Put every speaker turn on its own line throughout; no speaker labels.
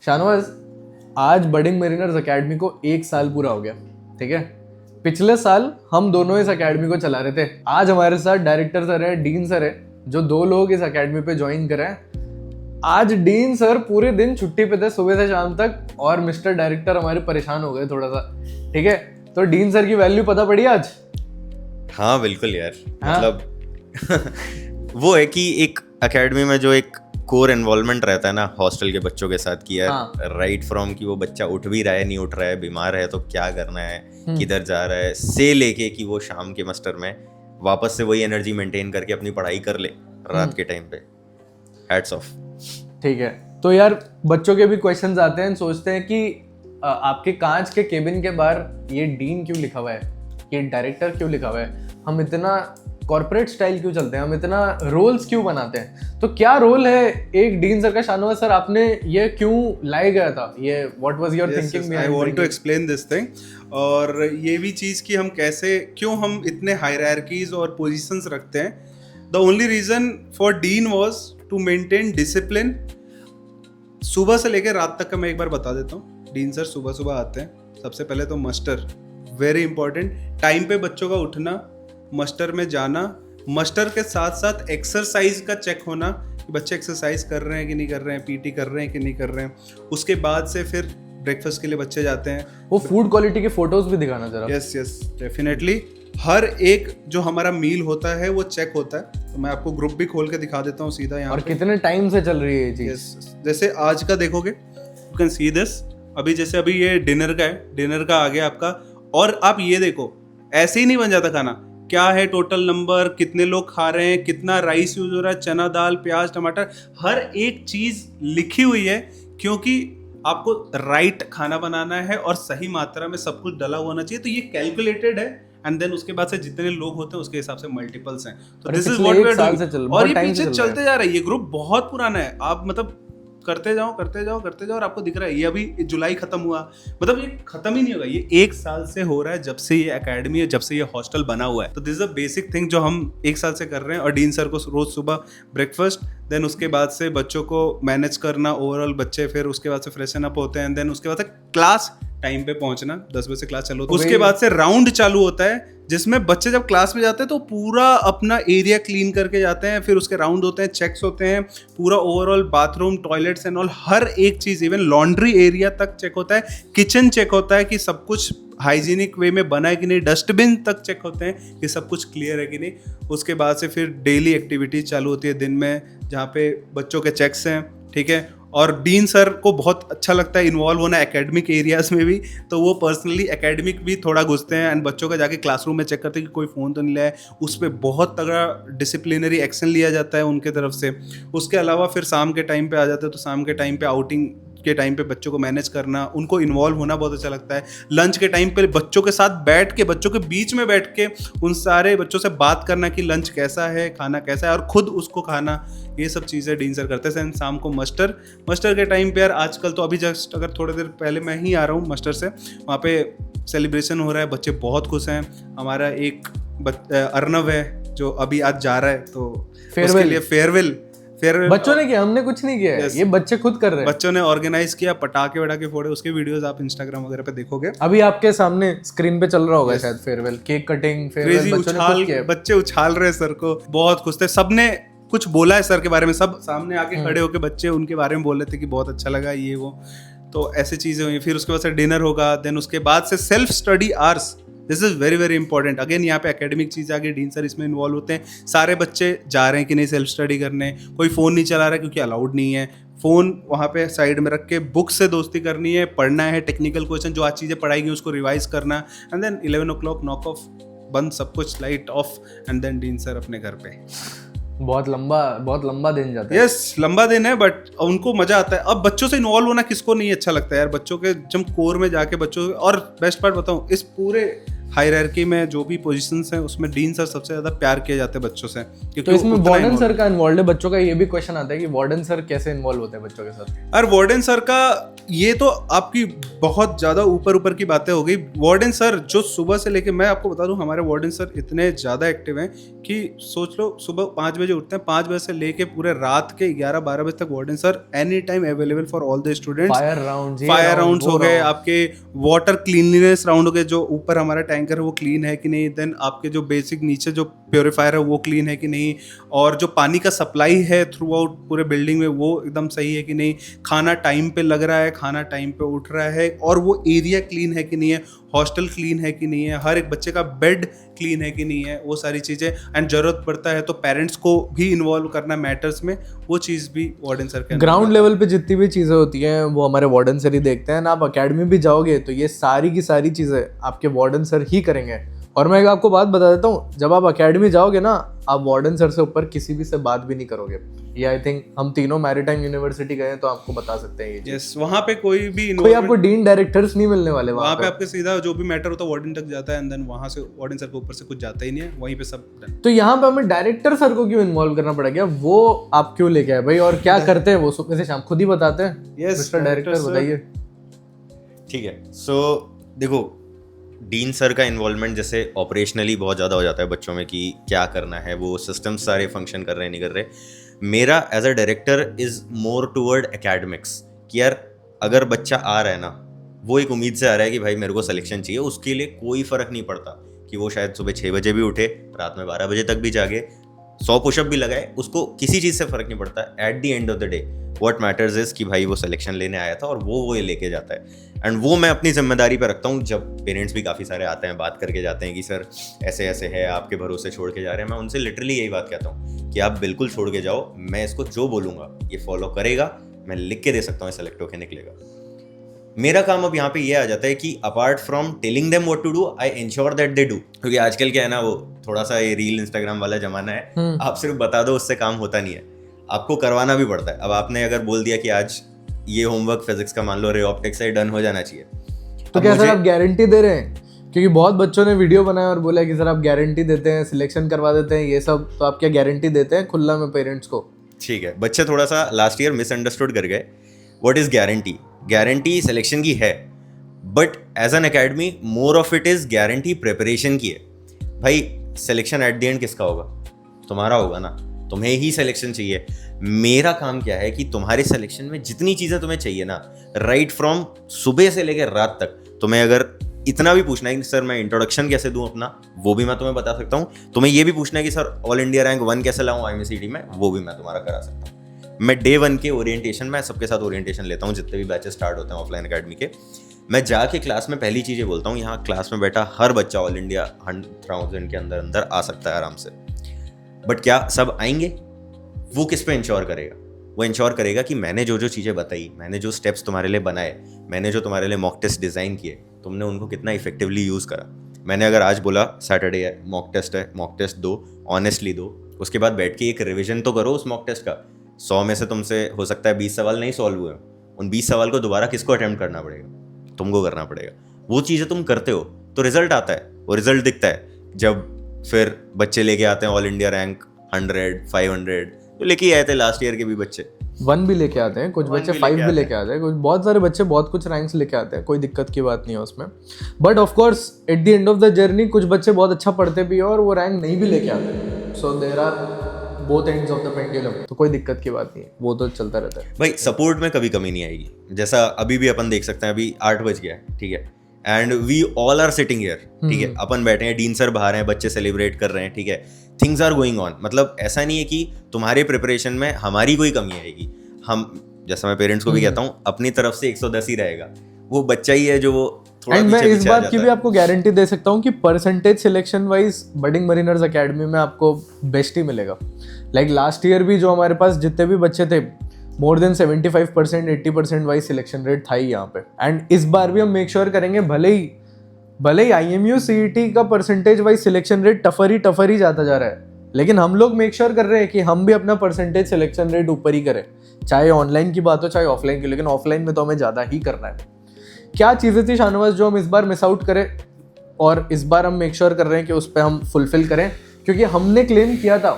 शाहनवाज, आज budding mariners academy को 1 साल पूरा हो गया। ठीक है, पिछले साल हम दोनों इस एकेडमी को चला रहे थे। आज हमारे साथ डायरेक्टर सर है, डीन सर है, जो 2 लोग इस एकेडमी पे ज्वाइन करे हैं। आज डीन सर पूरे दिन छुट्टी पे थे, सुबह से शाम तक, और मिस्टर डायरेक्टर हमारे परेशान हो गए थोड़ा सा। ठीक है, तो डीन सर की वैल्यू पता पड़ी आज?
हाँ बिल्कुल यार,
हाँ?
मतलब वो है कि एक एकेडमी में जो एक कोर इन्वॉल्वमेंट रहता है ना हॉस्टल के बच्चों के साथ कि यार
हाँ।
राइट फ्रॉम कि वो बच्चा उठ भी रहा है, नहीं उठ रहा है, बीमार है तो क्या करना है, किधर जा रहा है, से लेके कि वो शाम के मस्टर में वापस से वही एनर्जी मेंटेन करके अपनी पढ़ाई कर ले रात के टाइम पे। Hats off.
ठीक है, तो यार बच्चों के भी क्वेश्चंस आते हैं, सोचते हैं कि आपके कांच के केबिन के बाहर ये डीन क्यों लिखा हुआ है, ये डायरेक्टर क्यों लिखा हुआ है, हम इतना कॉर्पोरेट स्टाइल क्यों चलते हैं, हम इतना रोल्स क्यों बनाते हैं। तो क्या रोल है एक डीन सर का? शाहनवाज सर, आपने ये क्यों लाया गया था, ये what was your thinking?
I want to explain this thing. और ये भी चीज़ कि हम कैसे, क्यों हम इतने हायरार्कीज और पोजीशंस रखते हैं। The only reason for dean was to maintain discipline. सुबह से लेकर रात तक का मैं एक बार बता देता हूँ। डीन सर सुबह सुबह आते हैं, सबसे पहले तो मस्टर, वेरी इंपॉर्टेंट, टाइम पे बच्चों का उठना, मस्टर में जाना, मस्टर के साथ साथ एक्सरसाइज का चेक होना कि बच्चे एक्सरसाइज कर रहे हैं कि नहीं कर रहे हैं, पीटी कर रहे हैं कि नहीं कर रहे हैं। उसके बाद से फिर ब्रेकफास्ट के लिए बच्चे जाते हैं।
वो फूड क्वालिटी के फोटोज भी दिखाना जरा।
Yes yes definitely. हर एक जो हमारा मील होता है वो चेक होता है। तो मैं आपको ग्रुप भी खोल के दिखा देता हूँ सीधा यहाँ।
और कितने टाइम से चल रही है ये चीज?
यस, जैसे आज का देखोगे, यू कैन सी दिस। अभी जैसे अभी ये डिनर का है, डिनर का आ गया आपका। और आप ये देखो, ऐसे ही नहीं बन जाता खाना। क्या है टोटल नंबर, कितने लोग खा रहे हैं, कितना राइस यूज हो रहा है, चना दाल, प्याज, टमाटर, हर एक चीज लिखी हुई है। क्योंकि आपको राइट खाना बनाना है और सही मात्रा में सब कुछ डला होना चाहिए। तो ये कैलकुलेटेड है। एंड देन उसके बाद से जितने लोग होते हैं उसके हिसाब से मल्टीपल्स हैं। तो this is what we are doing. और ये पीछे चलते जा रहा है। ये ग्रुप बहुत पुराना है। आप मतलब करते जाओ और आपको दिख रहा है ये अभी जुलाई खत्म हुआ, मतलब ये खत्म ही नहीं होगा। ये 1 साल से हो रहा है, जब से ये एकेडमी है, जब से ये हॉस्टल बना हुआ है। तो this is a basic thing जो हम 1 साल से कर रहे हैं। और डीन सर को रोज सुबह ब्रेकफास्ट, देन उसके बाद से बच्चों को मैनेज करना, ओवरऑल बच्चे फिर उसके बाद से फ्रेशन अप होते हैं, देन उसके बाद से क्लास टाइम पे पहुंचना, 10 बजे से क्लास चालू होती है। उसके बाद से राउंड चालू होता है जिसमें बच्चे जब क्लास में जाते हैं तो पूरा अपना एरिया क्लीन करके जाते हैं। फिर उसके राउंड होते हैं, चेक्स होते हैं, पूरा overall bathroom, toilets and all, हर एक चीज, इवन लॉन्ड्री एरिया तक चेक होता है, किचन चेक होता है कि सब कुछ हाइजीनिक वे में बना है कि नहीं, डस्टबिन तक चेक होते हैं कि सब कुछ क्लियर है कि नहीं। उसके बाद से फिर डेली एक्टिविटीज चालू होती है दिन में, जहाँ पे बच्चों के चेक्स हैं। ठीक है, और डीन सर को बहुत अच्छा लगता है इन्वॉल्व होना एकेडमिक एरियाज में भी। तो वो पर्सनली एकेडमिक भी थोड़ा घुसते हैं एंड बच्चों का जाके क्लासरूम में चेक करते हैं कि कोई फ़ोन तो नहीं लाया है। उस पर बहुत तगड़ा डिसिप्लिनरी एक्शन लिया जाता है उनके तरफ से। उसके अलावा फिर शाम के टाइम पे आ जाते हैं, तो शाम के टाइम पे आउटिंग के टाइम पे बच्चों को मैनेज करना, उनको इन्वॉल्व होना बहुत अच्छा लगता है। लंच के टाइम पे बच्चों के साथ बैठ के, बच्चों के बीच में बैठ के उन सारे बच्चों से बात करना कि लंच कैसा है, खाना कैसा है, और खुद उसको खाना, ये सब चीज़ें डीन सर करते हैं। शाम को मस्टर के टाइम पे यार, आजकल तो अभी जस्ट अगर थोड़ी देर पहले मैं ही आ रहा हूँ मस्टर से, वहाँ पे सेलिब्रेशन हो रहा है, बच्चे बहुत खुश हैं। हमारा एक अर्नव है जो अभी आज जा रहा है, तो उसके लिए फेयरवेल
बच्चों ने किया, हमने कुछ नहीं किया है। ये बच्चे खुद कर रहे हैं।
बच्चों ने ऑर्गेनाइज किया, पटाखे वटाखे फोड़े, उसके वीडियोस आप इंस्टाग्राम वगैरह पे देखोगे।
अभी आपके सामने स्क्रीन पे चल रहा होगा शायद फेयरवेल, केक कटिंग, फेयरवेल,
बच्चे उछाल रहे सर को, बहुत खुश थे। सबने कुछ बोला है सर के बारे में, सब सामने आके खड़े होके बच्चे उनके बारे में बोल रहे थे कि बहुत अच्छा लगा ये वो। तो ऐसी चीजें हुई। फिर उसके बाद से डिनर होगा, देन उसके बाद से self study hours. This is very very important. Again यहाँ पे एकेडमिक चीज़ आ गई, डीन सर इसमें इन्वॉल्व होते हैं। सारे बच्चे जा रहे हैं कि नहीं सेल्फ स्टडी करने, कोई फ़ोन नहीं चला रहा है क्योंकि अलाउड नहीं है। फ़ोन वहाँ पे साइड में रख के बुक से दोस्ती करनी है, पढ़ना है, टेक्निकल क्वेश्चन जो आज चीज़ें पढ़ाई गई उसको रिवाइज करना। And then 11 o'clock knock off, बंद सब कुछ, light off, and then dean sir अपने घर पे।
बहुत लंबा दिन जाता है।
यस, लंबा दिन है, बट उनको मजा आता है। अब बच्चों से इन्वॉल्व होना किसको नहीं अच्छा लगता है यार। बच्चों के जब कोर में जाके बच्चों, और बेस्ट पार्ट बताऊं, इस पूरे हायरार्की में जो भी पोजीशंस हैं उसमें डीन सर सबसे ज्यादा प्यार किए जाते हैं बच्चों से।
तो इसमें वार्डन सर का इन्वॉल्व है बच्चों का, ये भी क्वेश्चन आता है कि वार्डन सर कैसे इन्वॉल्व होते हैं बच्चों के साथ?
और वार्डन सर का ये तो आपकी बहुत ज़्यादा ऊपर की बातें हो गई। वार्डन सर जो सुबह से लेके, मैं आपको बता दूं हमारे वार्डन सर इतने ज़्यादा एक्टिव हैं कि सोच लो सुबह 5 बजे उठते हैं, 5 बजे से लेके पूरे रात के 11-12 बजे तक warden sir any time available for all the students. Fire rounds हो गए, आपके वाटर क्लीनलीनेस राउंड हो गए, जो ऊपर हमारा टैंकर है वो क्लीन है कि नहीं, देन आपके जो बेसिक नीचे जो प्योरीफायर है वो क्लीन है कि नहीं, और जो पानी का सप्लाई है थ्रू आउट पूरे बिल्डिंग में वो एकदम सही है कि नहीं, खाना टाइम पे लग रहा है, खाना टाइम पे उठ रहा है, और वो एरिया क्लीन है कि नहीं है, हॉस्टल क्लीन है कि नहीं है, हर एक बच्चे का बेड क्लीन है कि नहीं है, वो सारी चीज़ें। एंड जरूरत पड़ता है तो पेरेंट्स को भी इन्वॉल्व करना मैटर्स में, वो चीज़ भी वार्डन सर के
ग्राउंड लेवल पे जितनी भी चीज़ें होती हैं वो हमारे वार्डन सर ही देखते हैं ना। आप अकेडमी भी जाओगे तो ये सारी की सारी चीज़ें आपके वार्डन सर ही करेंगे। और मैं एक आपको बात बता देता हूँ, जब आप अकेडमी जाओगे ना, आप वार्डन सर से ऊपर किसी भी से बात भी नहीं करोगे। ये आई थिंक हम तीनों मैरीटाइम यूनिवर्सिटी गए हैं तो आपको बता सकते हैं ये।
यस, वहाँ पे कोई भी
कोई आपको डीन डायरेक्टर्स नहीं मिलने वाले
वहाँ पे आपके सीधा जो भी मैटर होता है वार्डन तक जाता है, एंड देन वहाँ से वार्डन सर के ऊपर से कुछ जाता ही नहीं है, वहीं पे सब done।
तो यहाँ पे हमें डायरेक्टर सर को क्यों इन्वॉल्व करना पड़ा गया? वो आप क्यों लेके आए भाई, और क्या करते हैं वो सुबह से शाम? खुद ही बताते हैं।
Yes,
मिस्टर डायरेक्टर बताइए।
ठीक है, सो देखो, डीन सर का इन्वॉल्वमेंट जैसे ऑपरेशनली बहुत ज़्यादा हो जाता है बच्चों में कि क्या करना है, वो सिस्टम सारे फंक्शन कर रहे हैं नहीं कर रहे। मेरा as a director is more toward academics कि यार अगर बच्चा आ रहा है ना, वो एक उम्मीद से आ रहा है कि भाई मेरे को सिलेक्शन चाहिए, उसके लिए कोई फ़र्क नहीं पड़ता कि वो शायद सुबह 6 बजे भी उठे, रात में 12 बजे तक भी जागे, 100 पुशअप भी लगाए, उसको किसी चीज़ से फ़र्क नहीं पड़ता। At the end of the day what matters is कि भाई वो सिलेक्शन लेने आया था और वो ये लेके जाता है। एंड वो मैं अपनी जिम्मेदारी पे रखता हूँ। जब पेरेंट्स भी काफ़ी सारे आते हैं, बात करके जाते हैं कि सर ऐसे ऐसे है, आपके भरोसे छोड़ के जा रहे हैं, मैं उनसे लिटरली यही बात कहता हूँ कि आप बिल्कुल छोड़ के जाओ, मैं इसको जो बोलूँगा ये फॉलो करेगा, मैं लिख के दे सकता हूँ सेलेक्ट होके निकलेगा। मेरा काम अब यहाँ पे ये आ जाता है कि apart from telling them what to do, I ensure that they do. क्योंकि आजकल क्या है ना, वो थोड़ा सा ये रील इंस्टाग्राम वाला जमाना है, आप सिर्फ बता दो उससे काम होता नहीं है, आपको करवाना भी पड़ता है। अब आपने अगर बोल दिया कि आज ये होमवर्क फिजिक्स का मान लो रे ऑप्टिक्स से डन हो जाना चाहिए,
तो क्या सर आप गारंटी दे रहे हैं? क्योंकि बहुत बच्चों ने वीडियो बनाया और बोला कि सर आप गारंटी देते हैं, सिलेक्शन करवा देते हैं, ये सब, तो आप क्या गारंटी देते हैं खुला में पेरेंट्स को?
ठीक है, बच्चे थोड़ा सा लास्ट ईयर मिसअंडरस्टूड कर गए। What is guarantee? Guarantee selection की है, but as an academy more of it is guarantee preparation की है। भाई सिलेक्शन एट द एंड किसका होगा? तुम्हारा होगा ना, तुम्हें ही सिलेक्शन चाहिए। मेरा काम क्या है कि तुम्हारे सिलेक्शन में जितनी चीज़ें तुम्हें चाहिए ना, राइट फ्रॉम सुबह से लेकर रात तक, तुम्हें अगर इतना भी पूछना है कि सर मैं इंट्रोडक्शन कैसे दूं अपना, वो भी मैं तुम्हें बता सकता हूँ। तुम्हें ये भी पूछना है कि सर ऑल इंडिया रैंक 1 कैसे लाऊं IMCD में, वो भी मैं तुम्हारा करा सकता हूँ। मैं डे 1 के ओरिएंटेशन, मैं सबके साथ ओरिएंटेशन लेता हूँ, जितने भी बैचेस स्टार्ट होते हैं ऑफलाइन अकेडमी के। मैं जाके क्लास में पहली चीज़ ये बोलता हूँ, यहाँ क्लास में बैठा हर बच्चा ऑल इंडिया 100,000 के अंदर आ सकता है आराम से, बट क्या सब आएंगे? वो किस पे इंश्योर करेगा? वो इंश्योर करेगा कि मैंने जो जो चीज़ें बताई, मैंने जो स्टेप्स तुम्हारे लिए बनाए, मैंने जो तुम्हारे लिए मॉक टेस्ट डिज़ाइन किए, तुमने उनको कितना इफेक्टिवली यूज़ करा। मैंने अगर आज बोला सैटरडे है, मॉक टेस्ट दो, ऑनेस्टली दो, उसके बाद बैठ के एक रिविजन तो करो उस मॉक टेस्ट का। 100 में से तुमसे हो सकता है 20 सवाल नहीं सॉल्व हुए, उन 20 सवाल को दोबारा किसको अटेम्प्ट करना पड़ेगा? तुमको करना पड़ेगा। वो चीज़ें तुम करते हो तो रिजल्ट आता है, वो रिजल्ट दिखता है जब फिर बच्चे लेके आते हैं ऑल इंडिया रैंक 100, 500, तो लेके आए थे लास्ट ईयर के भी बच्चे
1 भी लेके आते हैं, कुछ बच्चे 5 भी लेके आते हैं, कुछ बहुत सारे बच्चे बहुत कुछ रैंक्स लेके आते हैं, कोई दिक्कत की बात नहीं है उसमें। But of course at the end of the journey कुछ बच्चे बहुत अच्छा पढ़ते भी हैं और वो रैंक नहीं भी लेके आते। So there are both ends of the pendulum, तो कोई दिक्कत की बात नहीं है, वो तो चलता रहता है।
भाई सपोर्ट में कभी कमी नहीं आएगी। जैसा अभी भी अपन देख सकते हैं, अभी 8 बज गया है, ठीक है, and we all are sitting here, ठीक है, अपन बैठे हैं, डीन सर बाहर हैं, बच्चे सेलिब्रेट कर रहे हैं, ठीक है, थिंग्स आर गोइंग ऑन। मतलब ऐसा नहीं है कि तुम्हारे प्रिपरेशन में हमारी कोई कमी आएगी। हम, जैसा मैं पेरेंट्स को भी कहता हूँ, अपनी तरफ से 110 ही रहेगा, वो बच्चा ही है जो वो थोड़ा
एंड मैं
पीछे
इस बात की भी आपको गारंटी दे सकता हूँ कि percentage selection wise budding mariners academy में आपको बेस्ट ही मिलेगा। लाइक लास्ट ईयर भी जो हमारे पास जितने भी बच्चे थे, more than 75%, 80% wise selection rate था ही यहाँ पे। एंड इस बार भी हम मेक श्योर करेंगे, भले ही IMU CET का percentage wise selection rate tougher ही जाता जा रहा है, लेकिन हम लोग मेक श्योर कर रहे हैं कि हम भी अपना परसेंटेज सिलेक्शन रेट ऊपर ही करें, चाहे ऑनलाइन की बात हो चाहे ऑफलाइन की, लेकिन ऑफलाइन में तो हमें ज़्यादा ही करना है। क्या चीज़ें थी शाहनवाज जो हम इस बार मिस आउट करें और इस बार हम मेक श्योर कर रहे हैं कि उस पर हम फुलफिल करें? क्योंकि हमने क्लेम किया था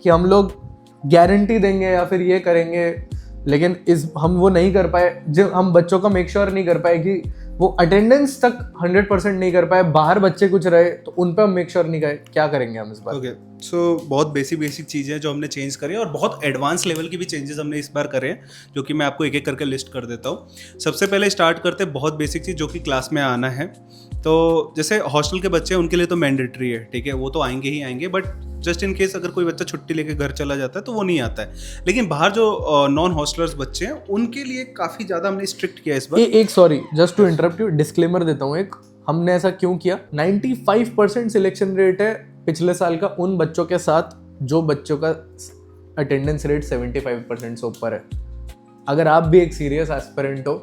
कि हम लोग गारंटी देंगे या फिर ये करेंगे, लेकिन हम वो नहीं कर पाए, जब हम बच्चों का मेक श्योर नहीं कर पाए कि वो अटेंडेंस तक 100% नहीं कर पाए, बाहर बच्चे कुछ रहे तो उन पर हम मेक श्योर नहीं गए, क्या करेंगे हम इस बार?
ओके, सो बहुत बेसिक चीज़ें जो हमने चेंज करी है और बहुत एडवांस लेवल की भी चेंजेस हमने इस बार करे हैं, जो कि मैं आपको एक एक करके लिस्ट कर देता हूँ। सबसे पहले स्टार्ट करते हैं बहुत बेसिक चीज़, जो कि क्लास में आना है। तो जैसे हॉस्टल के बच्चे हैं उनके लिए तो मैंडेटरी है, ठीक है, वो तो आएंगे ही आएंगे, बट जस्ट इन केस अगर कोई बच्चा छुट्टी लेके घर चला जाता है तो वो नहीं आता है। लेकिन बाहर जो नॉन हॉस्टलर्स बच्चे हैं उनके लिए काफ़ी ज़्यादा हमने स्ट्रिक्ट किया इस बार।
एक sorry, just to interrupt you, disclaimer देता हूँ एक, हमने ऐसा क्यों किया? 95% सिलेक्शन रेट है पिछले साल का उन बच्चों के साथ जो बच्चों का अटेंडेंस रेट 75% से ऊपर है। अगर आप भी एक सीरियस एस्पिरेंट हो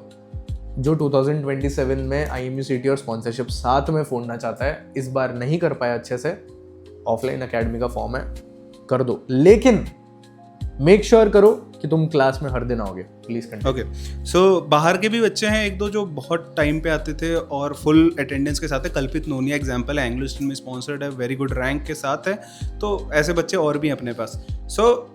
जो 2027 में IMUCT और स्पॉन्सरशिप साथ में फोड़ना चाहता है, इस बार नहीं कर पाया अच्छे से, ऑफलाइन एकेडमी का फॉर्म है, कर दो, लेकिन मेक श्योर करो कि तुम क्लास में हर दिन आओगे, प्लीज कंटिन्यू।
ओके, सो बाहर के भी बच्चे हैं एक दो जो बहुत टाइम पे आते थे और फुल अटेंडेंस के साथ है। कल्पित नोनिया एग्जांपल है, एंग्लो इंडियन में स्पॉन्सर्ड है, वेरी गुड रैंक के साथ है, तो ऐसे बच्चे और भी हैं अपने पास। सो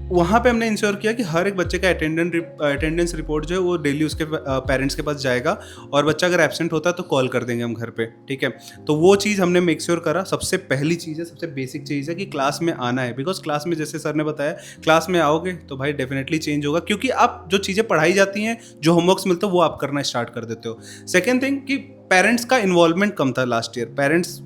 वहाँ पे हमने इंश्योर किया कि हर एक बच्चे का अटेंडेंस रिपोर्ट जो है वो डेली उसके पेरेंट्स के पास जाएगा, और बच्चा अगर एब्सेंट होता है तो कॉल कर देंगे हम घर पे, ठीक है। तो वो चीज़ हमने मेक श्योर करा। सबसे पहली चीज़ है, सबसे बेसिक चीज़ है कि क्लास में आना है, बिकॉज क्लास में जैसे सर ने बताया, क्लास में आओगे तो भाई डेफिनेटली चेंज होगा, क्योंकि आप जो चीज़ें पढ़ाई जाती हैं, जो होमवर्क्स मिलते हैं वो आप करना स्टार्ट कर देते हो। सेकेंड थिंग कि पेरेंट्स का इन्वॉल्वमेंट कम था लास्ट ईयर। पेरेंट्स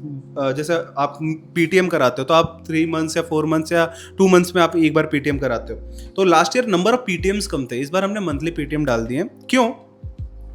जैसे आप PTM कराते हो तो आप 3 मंथ्स या 4 मंथ्स या 2 मंथ्स में आप एक बार PTM कराते हो, तो last year number of PTMs कम थे। इस बार हमने मंथली PTM डाल दिए। क्यों?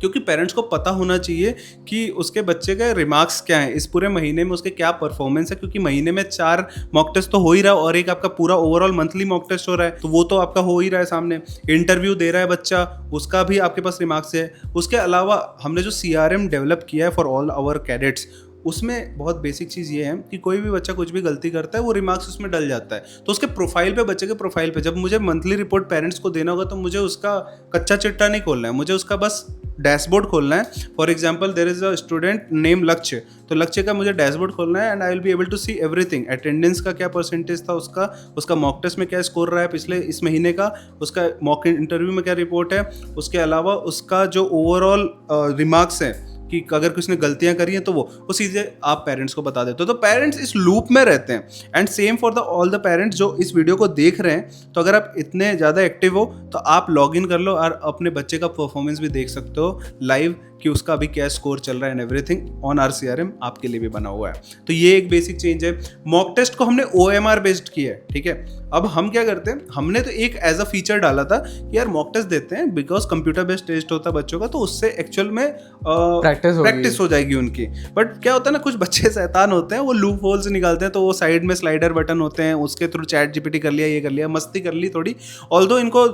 क्योंकि पेरेंट्स को पता होना चाहिए कि उसके बच्चे के रिमार्क्स क्या हैं, इस पूरे महीने में उसके क्या परफॉर्मेंस है, क्योंकि महीने में 4 मॉक टेस्ट तो हो ही रहा है और एक आपका पूरा ओवरऑल मंथली मॉक टेस्ट हो रहा है, तो वो तो आपका हो ही रहा है सामने। इंटरव्यू दे रहा है बच्चा, उसका भी आपके पास रिमार्क्स है। उसके अलावा हमने जो CRM डेवलप किया है फॉर ऑल आवर कैडेट्स, उसमें बहुत बेसिक चीज़ ये है कि कोई भी बच्चा कुछ भी गलती करता है वो रिमार्क्स उसमें डल जाता है, तो उसके प्रोफाइल पे, बच्चे के प्रोफाइल पे जब मुझे मंथली रिपोर्ट पेरेंट्स को देना होगा तो मुझे उसका कच्चा चिट्ठा नहीं खोलना है, मुझे उसका बस डैशबोर्ड खोलना है। For example there is a student name Lakshya, तो लक्ष्य का मुझे डैशबोर्ड खोलना है and I will be able to see everything. Attendance का क्या परसेंटेज था उसका मॉक टेस्ट में क्या स्कोर रहा है पिछले इस महीने का, उसका मॉक इंटरव्यू में क्या रिपोर्ट है, उसके अलावा उसका जो ओवरऑल रिमार्क्स है कि अगर किसी ने गलतियां करी हैं तो वो चीज़ें आप पेरेंट्स को बता देते हो, तो पेरेंट्स इस लूप में रहते हैं। And same for the all the parents जो इस वीडियो को देख रहे हैं, तो अगर आप इतने ज़्यादा एक्टिव हो तो आप लॉग इन कर लो और अपने बच्चे का परफॉर्मेंस भी देख सकते हो लाइव कि उसका अभी क्या स्कोर चल रहा है, and everything on our CRM आपके लिए भी बना हुआ है। तो ये एक बेसिक चेंज है। मॉक टेस्ट को हमने OMR बेस्ड किया है, ठीक है। अब हम क्या करते हैं, हमने तो एक एज अ फीचर डाला था कि यार मॉक टेस्ट देते हैं बिकॉज कंप्यूटर बेस्ड टेस्ट होता है बच्चों का, तो उससे एक्चुअल में प्रैक्टिस हो जाएगी उनकी। बट क्या होता है ना, कुछ बच्चे शैतान होते हैं, वो लूप होल्स निकालते हैं, तो वो साइड में स्लाइडर बटन होते हैं, उसके थ्रू ChatGPT कर लिया, ये कर लिया, मस्ती कर ली थोड़ी। ऑल्दो इनको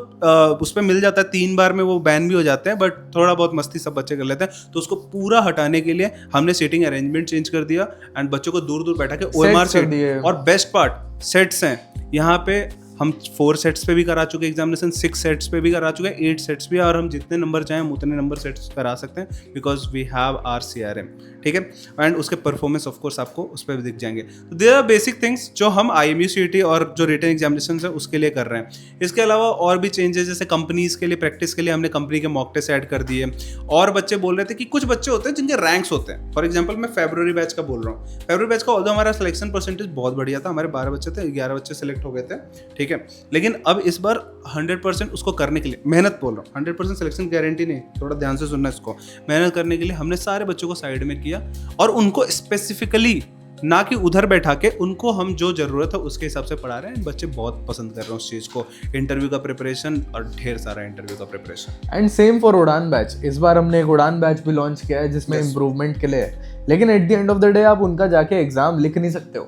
उस पर मिल जाता है 3 बार में वो बैन भी हो जाते हैं, बट थोड़ा बहुत मस्ती सब बच्चे कर लेते हैं, तो उसको पूरा हटाने के लिए हमने सेटिंग अरेंजमेंट चेंज कर दिया एंड बच्चों को दूर दूर बैठा के OMR सेट। और बेस्ट पार्ट सेट्स हैं, यहाँ पे हम 4 सेट्स पे भी करा चुके एग्जामिनेशन, 6 सेट्स पे भी करा चुके हैं, 8 सेट्स भी, और हम जितने नंबर चाहें हम उतने नंबर सेट्स करा सकते हैं because we have our CRM, ठीक है। एंड उसके परफॉर्मेंस ऑफ कोर्स आपको उस पर भी दिख जाएंगे। तो देयर आर बेसिक थिंग्स जो हम IMUCT और जो रिटन एग्जामिनेशन है उसके लिए कर रहे हैं। इसके अलावा और भी चेंजेस, जैसे कंपनीज के लिए प्रैक्टिस के लिए हमने कंपनी के मॉक टेस्ट ऐड कर दिए। और बच्चे बोल रहे थे कि कुछ बच्चे होते हैं जिनके रैंक्स होते हैं, फॉर एग्जाम्पल मैं फरवरी बैच का बोल रहा हूँ। फरवरी बैच का ऑल्दो हमारा सिलेक्शन परसेंटेज बहुत बढ़िया था, हमारे 12 बच्चे थे, 11 बच्चे सेलेक्ट हो गए थे, ठीक है। लेकिन अब इस बार 100% उसको करने के लिए मेहनत बोल रहा हूँ, 100% सिलेक्शन गारंटी नहीं, थोड़ा ध्यान से सुनना इसको। मेहनत करने के लिए हमने सारे बच्चों को साइड में किया और उनको स्पेसिफिकली, ना कि उधर बैठा के, उनको हम जो जरूरत है उसके हिसाब से पढ़ा रहे हैं। बच्चे बहुत पसंद कर रहे हैं उस चीज़ को, इंटरव्यू का प्रिपरेशन और ढेर सारा इंटरव्यू का प्रिपरेशन।
एंड सेम फॉर उड़ान बैच, इस बार हमने एक उड़ान बैच भी लॉन्च किया है जिसमें इम्प्रूवमेंट के लिए है। लेकिन at the end of the day आप उनका जाके एग्जाम लिख नहीं सकते हो,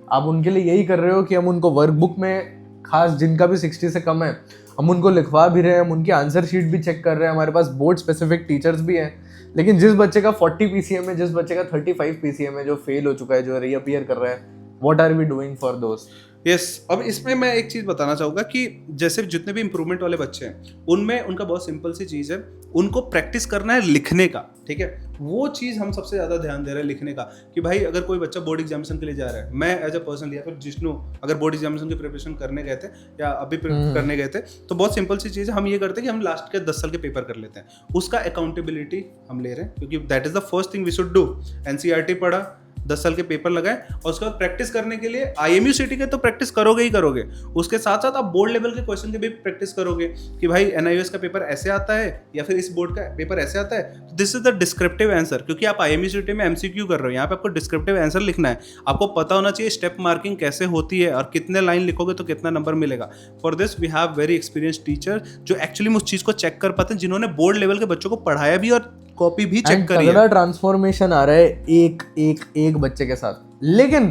आप उनके लिए यही कर रहे हो कि हम उनको वर्कबुक में, खास जिनका भी 60 से कम है, हम उनको लिखवा भी रहे हैं, हम उनकी आंसर शीट भी चेक कर रहे हैं, हमारे पास बोर्ड स्पेसिफिक टीचर्स भी हैं। लेकिन जिस बच्चे का 40 PCM है, जिस बच्चे का 35 PCM है, जो फेल हो चुका है, जो रीअपियर कर रहा है, what are we doing for दोस्त?
यस अब इसमें मैं एक चीज बताना चाहूंगा कि जैसे जितने भी इंप्रूवमेंट वाले बच्चे हैं उनमें उनका बहुत सिंपल सी चीज है, उनको प्रैक्टिस करना है लिखने का, ठीक है। वो चीज हम सबसे ज्यादा ध्यान दे रहे हैं लिखने का, कि भाई अगर कोई बच्चा बोर्ड एग्जामिनेशन के लिए जा रहा है, मैं एज अ पर्सन या फिर जिष्णु अगर बोर्ड एग्जामिनेशन की प्रिपरेशन करने गए थे या अभी करने गए थे, तो बहुत सिंपल सी चीज है, हम ये करते हैं कि हम लास्ट के 10 साल के पेपर कर लेते हैं, उसका अकाउंटेबिलिटी हम ले रहे हैं, क्योंकि that is the first thing we should do. NCERT पढ़ा, 10 साल के पेपर लगाए और उसके बाद प्रैक्टिस करने के लिए IMU सिटी के तो प्रैक्टिस करोगे ही करोगे, उसके साथ साथ आप बोर्ड लेवल के क्वेश्चन की भी प्रैक्टिस करोगे कि भाई NIOS का पेपर ऐसे आता है या फिर इस बोर्ड का पेपर ऐसे आता है, this is the descriptive answer, क्योंकि आप IMU सिटी में MCQ कर रहे हो, यहाँ पे आपको डिस्क्रिप्टिव आंसर लिखना है, आपको पता होना चाहिए स्टेप मार्किंग कैसे होती है और कितने लाइन लिखोगे तो कितना नंबर मिलेगा। For this we have very experience teacher जो एक्चुअली उस चीज को चेक कर पाते हैं, जिन्होंने बोर्ड लेवल के बच्चों को पढ़ाया भी और कॉपी भी चेक करी है।
ट्रांसफॉर्मेशन आ रहा है एक बच्चे के साथ, लेकिन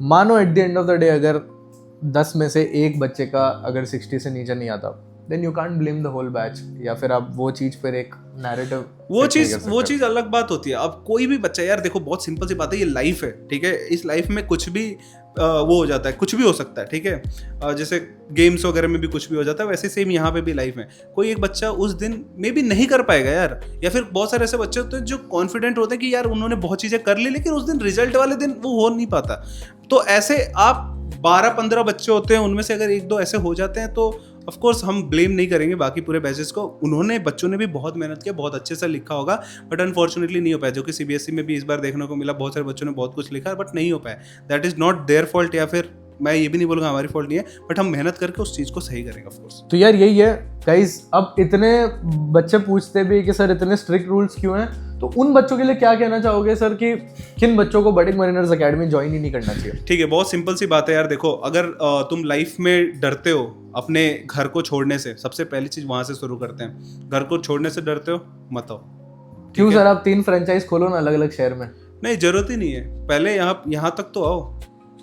मानो at the end of the day अगर 10 में से एक बच्चे का अगर 60 से नीचे नहीं आता, then you can't blame the whole batch, या फिर आप वो चीज पर एक नैरेटिव
वो चीज अलग बात होती है। अब कोई भी बच्चा, यार देखो बहुत सिंपल सी बात है, ये लाइफ है, ठीक है, इस लाइफ में कुछ भी वो हो जाता है, कुछ भी हो सकता है, ठीक है, जैसे गेम्स वगैरह में भी कुछ भी हो जाता है, वैसे सेम यहाँ पे भी लाइफ में कोई एक बच्चा उस दिन में भी नहीं कर पाएगा यार, या फिर बहुत सारे ऐसे बच्चे होते हैं जो कॉन्फिडेंट होते हैं कि यार उन्होंने बहुत चीजें कर ली, लेकिन उस दिन रिजल्ट वाले दिन वो हो नहीं पाता। तो ऐसे आप 12-15 बच्चे होते हैं, उनमें से अगर 1-2 ऐसे हो जाते हैं तो ऑफ कोर्स हम ब्लेम नहीं करेंगे बाकी पूरे बैचेस को, बच्चों ने भी बहुत मेहनत किया, बहुत अच्छे से लिखा होगा, बट अनफॉर्चुनेटली नहीं हो पाया, जो कि CBSE में भी इस बार देखने को मिला, बहुत सारे बच्चों ने बहुत कुछ लिखा बट नहीं हो पाया। That is not their fault, या फिर मैं ये भी नहीं बोलूँगा हमारी फॉल्ट नहीं है, बट हम मेहनत करके उस चीज़ को सही करेंगे ऑफ कोर्स।
तो यार यही है गाइस, अब इतने बच्चे पूछते भी कि सर इतने स्ट्रिक्ट रूल्स क्यों हैं, तो उन बच्चों के लिए क्या कहना चाहोगे सर कि किन बच्चों को बडिंग मरीनर्स एकेडमी ज्वाइन ही नहीं करना चाहिए?
ठीक है, बहुत सिंपल सी बात है यार, देखो अगर तुम लाइफ में डरते हो अपने घर को छोड़ने से, सबसे पहली चीज वहां से शुरू करते हैं, घर को छोड़ने से डरते हो मत आओ।
क्यों सर, आप 3 फ्रेंचाइज खोलो ना अलग अलग शहर में।
नहीं, जरूरत ही नहीं है, पहले यहाँ तक तो आओ,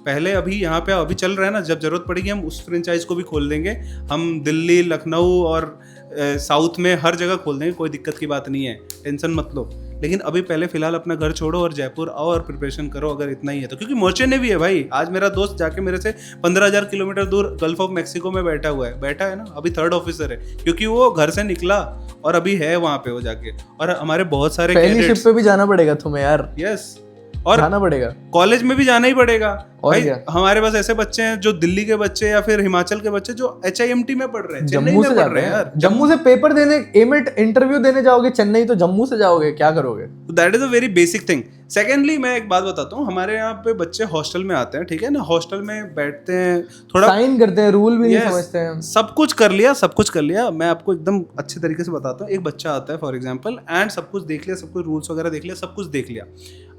पहले अभी यहाँ पे अभी चल रहा है ना, जब जरूरत पड़ेगी हम उस फ्रेंचाइज को भी खोल देंगे, हम दिल्ली, लखनऊ और साउथ में हर जगह खोल देंगे, कोई दिक्कत की बात नहीं है, टेंशन मत लो। लेकिन अभी पहले फिलहाल अपना घर छोड़ो और जयपुर आओ और प्रिपरेशन करो, अगर इतना ही है तो, क्योंकि मर्चेंट नेवी है भाई। आज मेरा दोस्त जाके मेरे से 15,000 किलोमीटर दूर गल्फ ऑफ मैक्सिको में बैठा है ना, अभी 3rd ऑफिसर है, क्योंकि वो घर से निकला और अभी है वहाँ पे वो जाके। और हमारे बहुत सारे
पहली शिप पे भी जाना पड़ेगा तुम्हें यार।
यस, और
जाना पड़ेगा,
कॉलेज में भी जाना ही पड़ेगा भाई।
क्या?
हमारे पास ऐसे बच्चे हैं जो दिल्ली के बच्चे या फिर हिमाचल के बच्चे जो HIMT में पढ़ रहे हैं, चेन्नई में पढ़ रहे हैं यार।
जम्मू से पेपर देने, एमिट इंटरव्यू देने जाओगे चेन्नई, तो जम्मू से जाओगे, क्या करोगे?
That is a very basic thing. Secondly मैं एक बात बताता हूँ, हमारे यहाँ पे बच्चे हॉस्टल में आते हैं, ठीक है ना, हॉस्टल में बैठते हैं, थोड़ा
साइन करते हैं, रूल भी नहीं समझते हैं,
सब कुछ कर लिया। मैं आपको एकदम अच्छे तरीके से बताता हूँ। एक बच्चा आता है फॉर एग्जाम्पल, एंड सब कुछ देख लिया, सब कुछ रूल्स वगैरह देख लिया, सब कुछ देख लिया।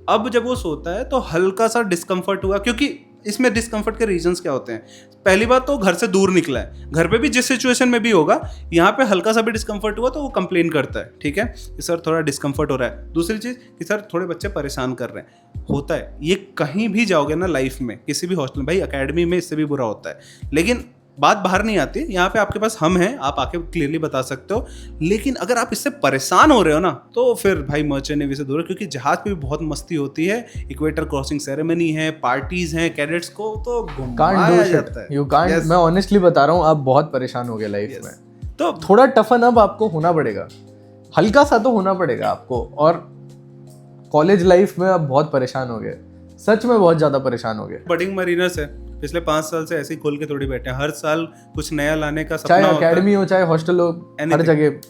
अब जब वो सोता है तो हल्का सा डिस्कम्फर्ट हुआ, क्योंकि इसमें डिस्कम्फर्ट के रीजंस क्या होते हैं? पहली बात तो घर से दूर निकला है, घर पे भी जिस सिचुएशन में भी होगा, यहाँ पे हल्का सा भी डिस्कम्फर्ट हुआ तो वो कंप्लेन करता है, ठीक है कि सर थोड़ा डिस्कम्फर्ट हो रहा है। दूसरी चीज़ कि सर थोड़े बच्चे परेशान कर रहे हैं, होता है ये, कहीं भी जाओगे ना लाइफ में, किसी भी हॉस्टल में, भाई एकेडमी में इससे भी बुरा होता है, लेकिन बात बाहर नहीं आती। यहाँ पे आपके पास हम हैं, आप आके क्लियरली बता सकते हो। लेकिन अगर आप इससे परेशान हो रहे हो ना, तो फिर भाई मर्चेंट नेवी से दूर है, क्योंकि जहाज पे भी बहुत मस्ती होती है, इक्वेटर क्रॉसिंग सेरेमनी है, पार्टीज हैं, कैडेट्स को तो घुमाया जाता है।
You can't. मैं ऑनेस्टली बता रहा हूँ, आप बहुत परेशान हो गए लाइफ में,
तो
थोड़ा टफन अब आपको होना पड़ेगा, हल्का सा तो होना पड़ेगा आपको। और कॉलेज लाइफ में आप बहुत परेशान हो गए, सच में बहुत ज्यादा परेशान हो गए।
बडिंग मरीनर्स है, पिछले 5 साल से ऐसे ही खोल के थोड़ी बैठे हैं, हर साल कुछ नया लाने का सपना
चाहे
होता है,
एकेडमी हो चाहे हॉस्टल हो, हर जगह।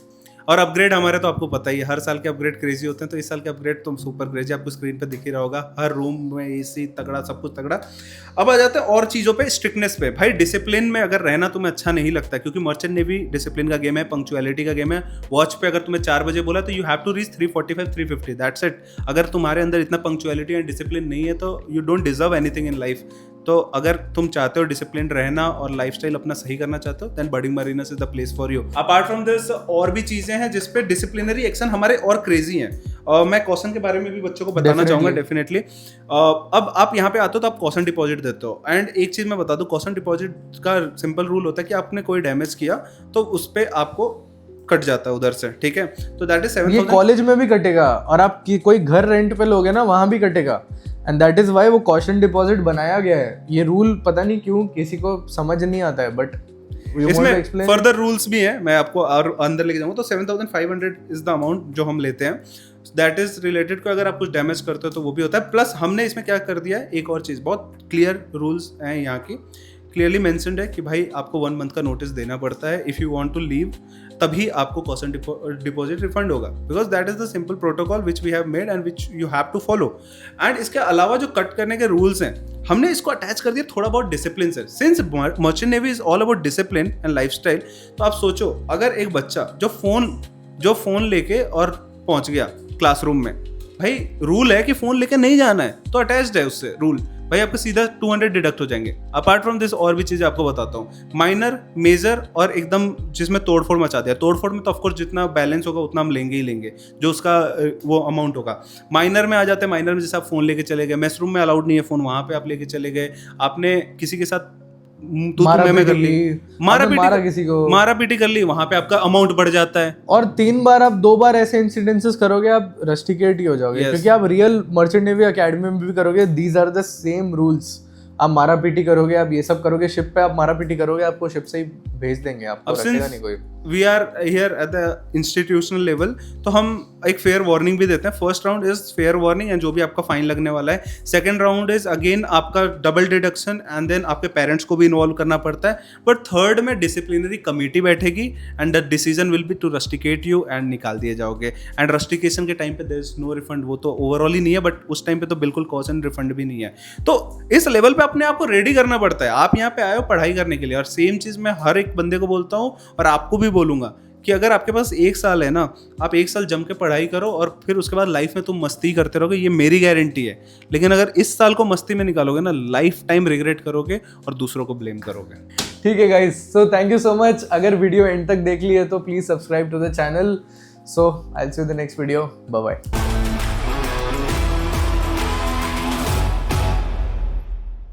और अपग्रेड हमारे तो आपको पता ही है, हर साल के अपग्रेड क्रेजी होते हैं, तो इस साल के अपग्रेड तो सुपर क्रेजी, आपको स्क्रीन पे दिख ही रहा होगा, हर रूम में AC तगड़ा, सब कुछ तगड़ा। अब आ जाते हैं और चीज़ों पे, स्ट्रिक्टनेस पे। भाई डिसिप्लिन में अगर रहना तुम्हें अच्छा नहीं लगता, क्योंकि मर्चेंट नेवी डिसिप्लिन का गेम है, पंक्चुअलिटी का गेम है। वॉच पे अगर तुम्हें 4 बजे बोला तो you have to reach 3:45 3:50, that's it. अगर तुम्हारे अंदर इतना पंक्चुअलिटी एंड डिसिप्लिन नहीं है तो you don't deserve anything in life. तो अगर तुम चाहते हो डिसिप्लिन रहना और लाइफस्टाइल अपना सही करना चाहते हो, then budding mariners is the place for you. Apart from this और भी चीजें हैं जिसपे डिसिप्लिनरी एक्शन हमारे और क्रेजी हैं। मैं कॉशन के बारे में भी बच्चों को बताना चाहूंगा डेफिनेटली। अब आप यहाँ पे आते हो तो आप कॉशन डिपॉजिट देते हो, एंड एक चीज मैं बता दूं, कॉशन डिपॉजिट का सिंपल रूल होता है कि आपने कोई डैमेज किया तो उस पे आपको कट जाता है उधर से, ठीक है। तो दैट इज 7,000।
ये कॉलेज में भी कटेगा, और आप कोई घर रेंट पे लोगे ना, वहां भी कटेगा। एंड दैट इज वाई वो कॉशन डिपॉजिट बनाया गया है। ये रूल पता नहीं क्यों किसी को समझ नहीं आता है, बट
इसमें फर्दर रूल्स भी हैं, मैं आपको और अंदर लेके जाऊंगा। तो 7,500 इज द अमाउंट जो हम लेते हैं, दैट इज रिलेटेड को अगर आप कुछ डैमेज करते हो तो वो भी होता है। प्लस हमने इसमें क्या कर दिया है, एक और चीज़, बहुत क्लियर रूल्स हैं यहाँ की, क्लियरली मेंशन्ड है कि भाई आपको 1 मंथ का नोटिस देना पड़ता है। If you want to leave तभी आपको कॉशन डिपॉजिट रिफंड होगा, because that is the simple protocol which we have made and which you have to follow. And इसके अलावा जो कट करने के रूल्स हैं, हमने इसको अटैच कर दिया थोड़ा बहुत डिसिप्लिन से। Since merchant navy is all about discipline and lifestyle, तो आप सोचो अगर एक बच्चा जो फोन लेके और पहुंच गया क्लासरूम में, भाई रूल है कि फोन लेके नहीं जाना है, तो अटैच्ड है उससे रूल, भाई आपको सीधा 200 डिडक्ट हो जाएंगे। अपार्ट फ्रॉम दिस और भी चीज़ें आपको बताता हूँ, माइनर, मेजर और एकदम जिसमें तोड़फोड़ मचा दिया। तोड़फोड़ में तो ऑफकोर्स जितना बैलेंस होगा उतना हम लेंगे ही लेंगे, जो उसका वो अमाउंट होगा। माइनर में आ जाते हैं, माइनर में जैसे आप फोन लेके चले गए, मेस रूम में अलाउड नहीं है फोन, वहाँ पे आप लेके चले गए, आपने किसी के साथ मारा पीटी कर ली, वहां पे आपका अमाउंट बढ़ जाता है।
और 3 बार आप 2 बार ऐसे इंसिडेंसेस करोगे आप रस्टिकेट ही हो जाओगे। yes. क्योंकि आप रियल मर्चेंट नेवी एकेडमी में भी करोगे, these are the same rules. आप मारा पीटी करोगे, आप ये सब करोगे, शिप पे आप मारा पीटी करोगे, आपको शिप से ही भेज देंगे, आपको रखेगा नहीं कोई।
We are here at the institutional level, तो हम एक फेयर वार्निंग भी देते हैं। First round is fair warning and जो भी आपका फाइन लगने वाला है। सेकंड राउंड इज अगेन आपका डबल डिडक्शन एंड देन आपके पेरेंट्स को भी इन्वॉल्व करना पड़ता है। बट थर्ड में डिसिप्लिनरी कमेटी बैठेगी and the decision will be to rusticate you and निकाल दिए जाओगे। एंड रस्टिकेशन के टाइम पे देयर इज नो रिफंड, वो तो ओवरऑल ही नहीं है, बट उस टाइम पे तो बिल्कुल कॉज एंड रिफंड भी नहीं है। तो इस लेवल पे अपने आप को रेडी करना पड़ता है। आप यहाँ पे आए हो पढ़ाई करने के लिए, और सेम चीज़ मैं हर एक बंदे को बोलता हूँ और आपको भी बोलूँगा कि अगर आपके पास 1 साल है ना, आप 1 साल जम के पढ़ाई करो और फिर उसके बाद लाइफ में तुम मस्ती करते रहोगे, ये मेरी गारंटी है। लेकिन अगर इस साल को मस्ती में निकालोगे ना, लाइफ टाइम रिग्रेट करोगे और दूसरों को ब्लेम करोगे।
ठीक है guys, so thank you so much. अगर वीडियो एंड तक देख ली है तो please subscribe to the channel. So I will see you in the next video. Bye bye.